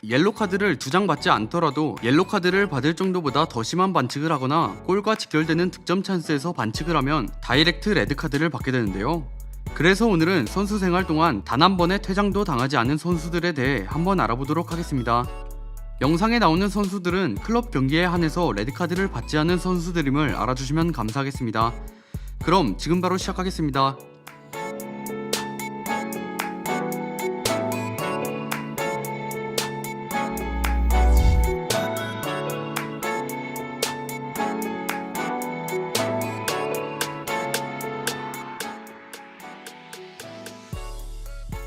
옐로 카드를 2장 받지 않더라도 옐로 카드를 받을 정도보다 더 심한 반칙을 하거나 골과 직결되는 득점 찬스에서 반칙을 하면 다이렉트 레드 카드를 받게 되는데요. 그래서 오늘은 선수 생활 동안 단 한 번의 퇴장도 당하지 않은 선수들에 대해 한번 알아보도록 하겠습니다. 영상에 나오는 선수들은 클럽 경기에 한해서 레드카드를 받지 않은 선수들임을 알아주시면 감사하겠습니다. 그럼 지금 바로 시작하겠습니다.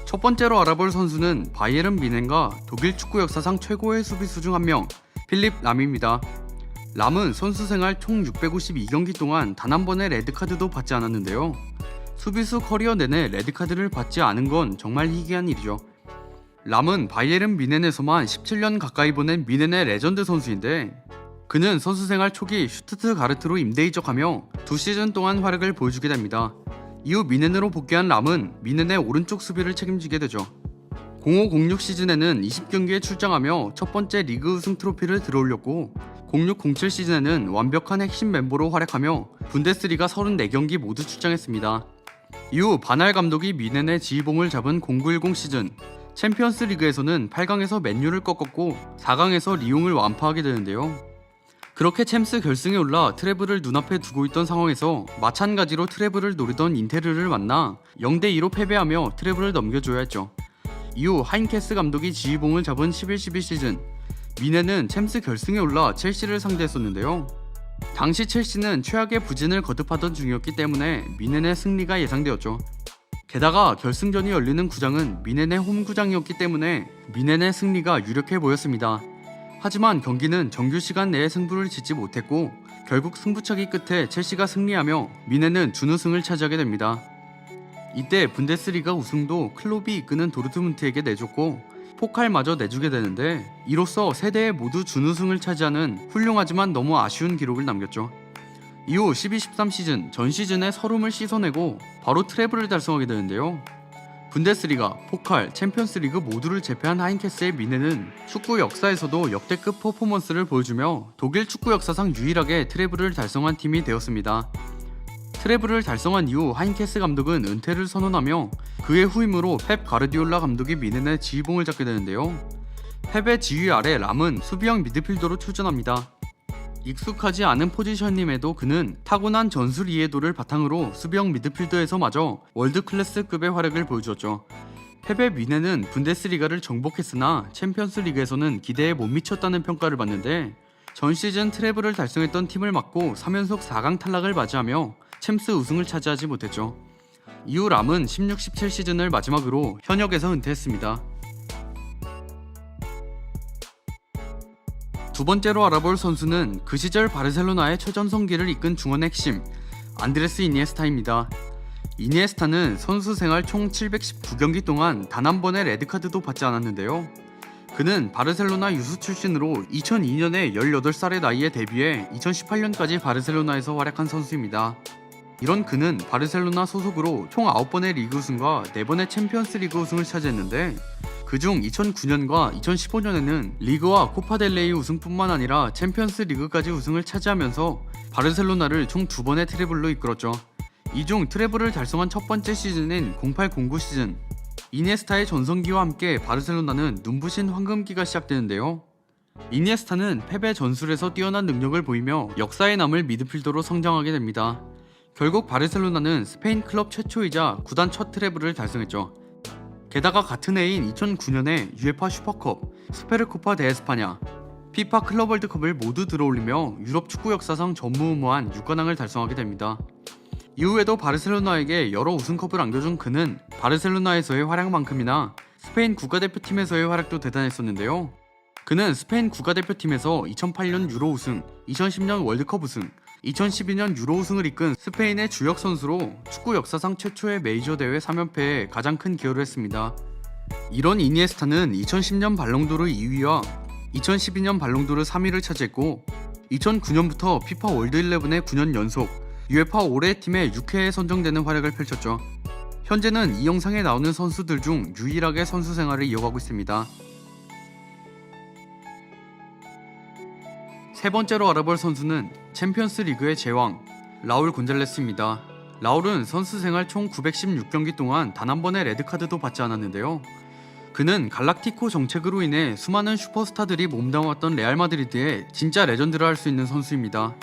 첫 번째로 알아볼 선수는 바이에른 뮌헨과 독일 축구 역사상 최고의 수비수 중 한 명, 필립 람입니다. 람은 선수 생활 총 652경기 동안 단 한 번의 레드카드도 받지 않았는데요. 수비수 커리어 내내 레드카드를 받지 않은 건 정말 희귀한 일이죠. 람은 바이에른 뮌헨에서만 17년 가까이 보낸 뮌헨의 레전드 선수인데, 그는 선수 생활 초기 슈투트가르트로 임대 이적하며 2시즌 동안 활약을 보여주게 됩니다. 이후 뮌헨으로 복귀한 람은 뮌헨의 오른쪽 수비를 책임지게 되죠. 05-06 시즌에는 20경기에 출장하며 첫 번째 리그 우승 트로피를 들어올렸고, 06-07 시즌에는 완벽한 핵심 멤버로 활약하며 분데스리가 34경기 모두 출장했습니다. 이후 바날 감독이 뮌헨의 지휘봉을 잡은 09-10 시즌 챔피언스 리그에서는 8강에서 맨유를 꺾었고 4강에서 리옹을 완파하게 되는데요. 그렇게 챔스 결승에 올라 트래블을 눈앞에 두고 있던 상황에서 마찬가지로 트래블을 노리던 인테르를 만나 0대2로 패배하며 트래블을 넘겨줘야 했죠. 이후 하인케스 감독이 지휘봉을 잡은 11-12 시즌 뮌헨은 챔스 결승에 올라 첼시를 상대했었는데요. 당시 첼시는 최악의 부진을 거듭하던 중이었기 때문에 뮌헨의 승리가 예상되었죠. 게다가 결승전이 열리는 구장은 뮌헨의 홈 구장이었기 때문에 뮌헨의 승리가 유력해 보였습니다. 하지만 경기는 정규 시간 내에 승부를 짓지 못했고 결국 승부차기 끝에 첼시가 승리하며 뮌헨은 준우승을 차지하게 됩니다. 이때 분데스리가 우승도 클롭이 이끄는 도르트문트에게 내줬고 포칼마저 내주게 되는데, 이로써 세대에 모두 준우승을 차지하는 훌륭하지만 너무 아쉬운 기록을 남겼죠. 이후 12-13 시즌 전 시즌에 서름을 씻어내고 바로 트래블을 달성하게 되는데요. 분데스리가, 포칼, 챔피언스리그 모두를 제패한 하인케스의 뮌헨은 축구 역사에서도 역대급 퍼포먼스를 보여주며 독일 축구 역사상 유일하게 트래블을 달성한 팀이 되었습니다. 트래블을 달성한 이후 하인케스 감독은 은퇴를 선언하며 그의 후임으로 펩 가르디올라 감독이 뮌헨의 지휘봉을 잡게 되는데요. 펩의 지휘 아래 람은 수비형 미드필더로 출전합니다. 익숙하지 않은 포지션임에도 그는 타고난 전술 이해도를 바탕으로 수비형 미드필더에서마저 월드클래스급의 활약을 보여주었죠. 펩의 뮌헨은 분데스리가를 정복했으나 챔피언스 리그에서는 기대에 못 미쳤다는 평가를 받는데, 전 시즌 트래블을 달성했던 팀을 막고 3연속 4강 탈락을 맞이하며 챔스 우승을 차지하지 못했죠. 이후 람은 16-17 시즌을 마지막으로 현역에서 은퇴했습니다. 두 번째로 알아볼 선수는 그 시절 바르셀로나의 최전성기를 이끈 중원 핵심 안드레스 이니에스타입니다. 이니에스타는 선수 생활 총 719경기 동안 단 한 번의 레드카드도 받지 않았는데요. 그는 바르셀로나 유수 출신으로 2002년에 18살의 나이에 데뷔해 2018년까지 바르셀로나에서 활약한 선수입니다. 이런 그는 바르셀로나 소속으로 총 9번의 리그 우승과 4번의 챔피언스 리그 우승을 차지했는데, 그중 2009년과 2015년에는 리그와 코파델레이 우승뿐만 아니라 챔피언스 리그까지 우승을 차지하면서 바르셀로나를 총 2번의 트래블로 이끌었죠. 이 중 트래블을 달성한 첫 번째 시즌인 08-09 시즌 이니에스타의 전성기와 함께 바르셀로나는 눈부신 황금기가 시작되는데요. 이니에스타는 펩의 전술에서 뛰어난 능력을 보이며 역사에 남을 미드필더로 성장하게 됩니다. 결국 바르셀로나는 스페인 클럽 최초이자 구단 첫 트래블을 달성했죠. 게다가 같은 해인 2009년에 UEFA 슈퍼컵, 스페르코파 데 에스파냐, 피파 클럽 월드컵을 모두 들어올리며 유럽 축구 역사상 전무후무한 6관왕을 달성하게 됩니다. 이후에도 바르셀로나에게 여러 우승컵을 안겨준 그는 바르셀로나에서의 활약만큼이나 스페인 국가대표팀에서의 활약도 대단했었는데요. 그는 스페인 국가대표팀에서 2008년 유로 우승, 2010년 월드컵 우승, 2012년 유로 우승을 이끈 스페인의 주역 선수로 축구 역사상 최초의 메이저 대회 3연패에 가장 큰 기여를 했습니다. 이런 이니에스타는 2010년 발롱도르 2위와 2012년 발롱도르 3위를 차지했고, 2009년부터 피파 월드 11의 9년 연속 UEFA 올해의 팀에 6회에 선정되는 활약을 펼쳤죠. 현재는 이 영상에 나오는 선수들 중 유일하게 선수 생활을 이어가고 있습니다. 세 번째로 알아볼 선수는 챔피언스 리그의 제왕 라울 곤잘레스입니다. 라울은 선수 생활 총 916경기 동안 단 한 번의 레드카드도 받지 않았는데요. 그는 갈락티코 정책으로 인해 수많은 슈퍼스타들이 몸담았던 레알 마드리드의 진짜 레전드라 할 수 있는 선수입니다.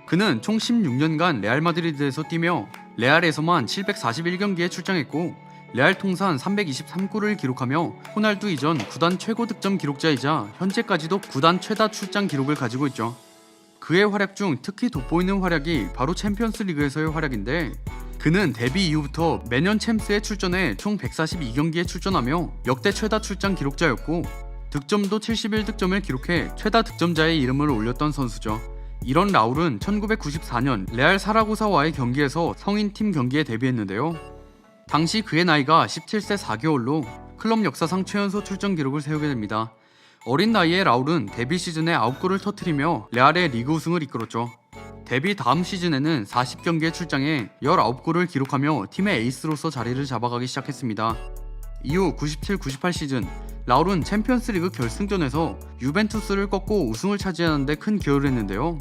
그는 총 16년간 레알 마드리드에서 뛰며 레알에서만 741경기에 출장했고 레알 통산 323골을 기록하며 호날두 이전 구단 최고 득점 기록자이자 현재까지도 구단 최다 출장 기록을 가지고 있죠. 그의 활약 중 특히 돋보이는 활약이 바로 챔피언스 리그에서의 활약인데, 그는 데뷔 이후부터 매년 챔스에 출전해 총 142경기에 출전하며 역대 최다 출장 기록자였고 득점도 71득점을 기록해 최다 득점자의 이름을 올렸던 선수죠. 이런 라울은 1994년 레알 사라고사와의 경기에서 성인팀 경기에 데뷔했는데요. 당시 그의 나이가 17세 4개월로 클럽 역사상 최연소 출전 기록을 세우게 됩니다. 어린 나이에 라울은 데뷔 시즌에 9골을 터뜨리며 레알의 리그 우승을 이끌었죠. 데뷔 다음 시즌에는 40경기에 출장해 19골을 기록하며 팀의 에이스로서 자리를 잡아가기 시작했습니다. 이후 97-98 시즌 라울은 챔피언스리그 결승전에서 유벤투스를 꺾고 우승을 차지하는 데 큰 기여를 했는데요.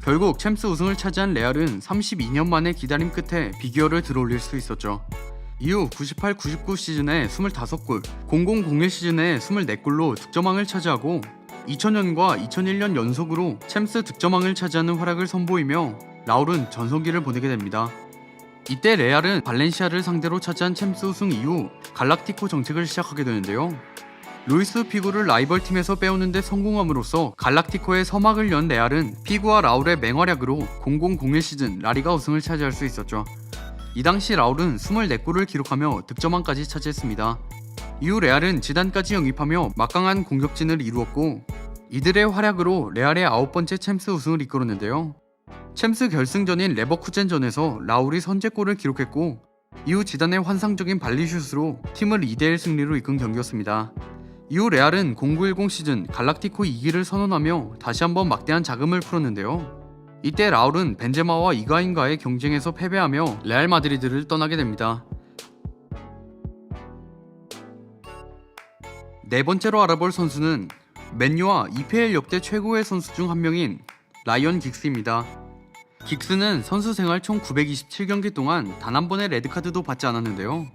결국 챔스 우승을 차지한 레알은 32년 만의 기다림 끝에 비기어를 들어올릴 수 있었죠. 이후 98-99 시즌에 25골, 00-01 시즌에 24골로 득점왕을 차지하고 2000년과 2001년 연속으로 챔스 득점왕을 차지하는 활약을 선보이며 라울은 전성기를 보내게 됩니다. 이때 레알은 발렌시아를 상대로 차지한 챔스 우승 이후 갈락티코 정책을 시작하게 되는데요. 루이스 피구를 라이벌 팀에서 빼오는 데 성공함으로써 갈락티코의 서막을 연 레알은 피구와 라울의 맹활약으로 00-01 시즌 라리가 우승을 차지할 수 있었죠. 이 당시 라울은 24골을 기록하며 득점왕까지 차지했습니다. 이후 레알은 지단까지 영입하며 막강한 공격진을 이루었고 이들의 활약으로 레알의 9번째 챔스 우승을 이끌었는데요. 챔스 결승전인 레버쿠젠전에서 라울이 선제골을 기록했고 이후 지단의 환상적인 발리슛으로 팀을 2대1 승리로 이끈 경기였습니다. 이후 레알은 09-10 시즌 갈락티코 2기를 선언하며 다시 한번 막대한 자금을 풀었는데요. 이때 라울은 벤제마와 이가인과의 경쟁에서 패배하며 레알 마드리드를 떠나게 됩니다. 네 번째로 알아볼 선수는 맨유와 EPL 역대 최고의 선수 중 한 명인 라이언 긱스입니다. 긱스는 선수 생활 총 927경기 동안 단 한 번의 레드카드도 받지 않았는데요.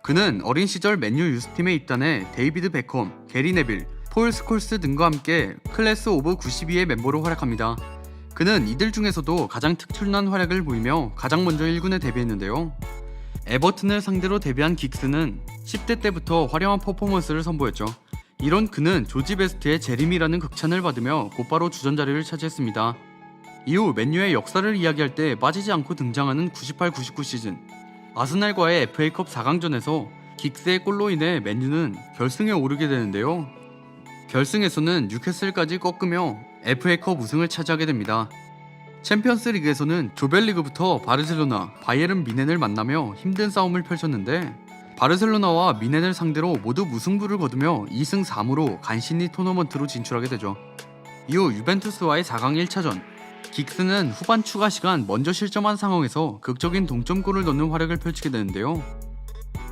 그는 어린 시절 맨유 유스팀에 입단해 데이비드 베컴, 게리 네빌, 폴 스콜스 등과 함께 클래스 오브 92의 멤버로 활약합니다. 그는 이들 중에서도 가장 특출난 활약을 보이며 가장 먼저 1군에 데뷔했는데요. 에버튼을 상대로 데뷔한 긱스는 10대 때부터 화려한 퍼포먼스를 선보였죠. 이런 그는 조지 베스트의 제림이라는 극찬을 받으며 곧바로 주전 자리를 차지했습니다. 이후 맨유의 역사를 이야기할 때 빠지지 않고 등장하는 98-99 시즌 아스날과의 FA컵 4강전에서 긱스의 골로 인해 맨유는 결승에 오르게 되는데요. 결승에서는 뉴캐슬까지 꺾으며 FA컵 우승을 차지하게 됩니다. 챔피언스 리그에서는 조별리그부터 바르셀로나, 바이에른 미넨을 만나며 힘든 싸움을 펼쳤는데 바르셀로나와 미넨을 상대로 모두 무승부를 거두며 2승 3무로 간신히 토너먼트로 진출하게 되죠. 이후 유벤투스와의 4강 1차전 긱스는 후반 추가 시간 먼저 실점한 상황에서 극적인 동점골을 넣는 활약을 펼치게 되는데요.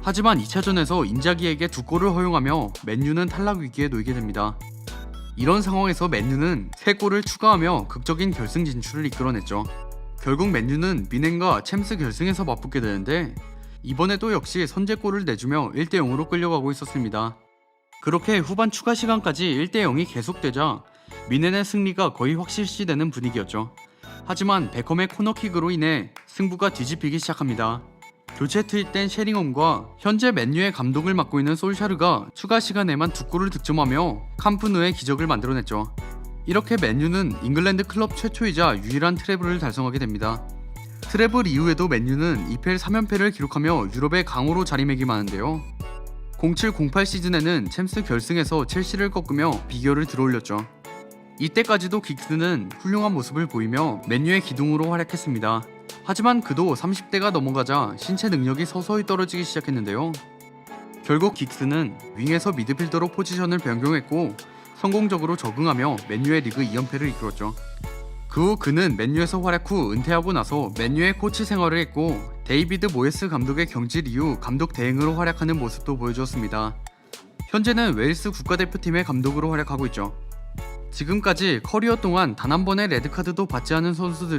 하지만 2차전에서 인자기에게 2골을 허용하며 맨유는 탈락 위기에 놓이게 됩니다. 이런 상황에서 맨유는 3골을 추가하며 극적인 결승 진출을 이끌어냈죠. 결국 맨유는 미넨과 챔스 결승에서 맞붙게 되는데 이번에도 역시 선제골을 내주며 1대0으로 끌려가고 있었습니다. 그렇게 후반 추가 시간까지 1대0이 계속되자 미넨의 승리가 거의 확실시되는 분위기였죠. 하지만 베컴의 코너킥으로 인해 승부가 뒤집히기 시작합니다. 교체 투입된 셰링엄과 현재 맨유의 감독을 맡고 있는 솔샤르가 추가 시간에만 2골을 득점하며 캄프누의 기적을 만들어냈죠. 이렇게 맨유는 잉글랜드 클럽 최초이자 유일한 트래블을 달성하게 됩니다. 트래블 이후에도 맨유는 EPL 3연패를 기록하며 유럽의 강호로 자리매김하는데요. 07-08 시즌에는 챔스 결승에서 첼시를 꺾으며 비기어를 들어올렸죠. 이때까지도 긱스는 훌륭한 모습을 보이며 맨유의 기둥으로 활약했습니다. 하지만 그도 30대가 넘어가자 신체 능력이 서서히 떨어지기 시작했는데요. 결국 긱스는 윙에서 미드필더로 포지션을 변경했고 성공적으로 적응하며 맨유의 리그 2연패를 이끌었죠. 그 후 그는 맨유에서 활약 후 은퇴하고 나서 맨유의 코치 생활을 했고 데이비드 모예스 감독의 경질 이후 감독 대행으로 활약하는 모습도 보여주었습니다. 현재는 웨일스 국가대표팀의 감독으로 활약하고 있죠. 지금까지 커리어 동안 단 한 번의 레드카드도 받지 않은 선수들을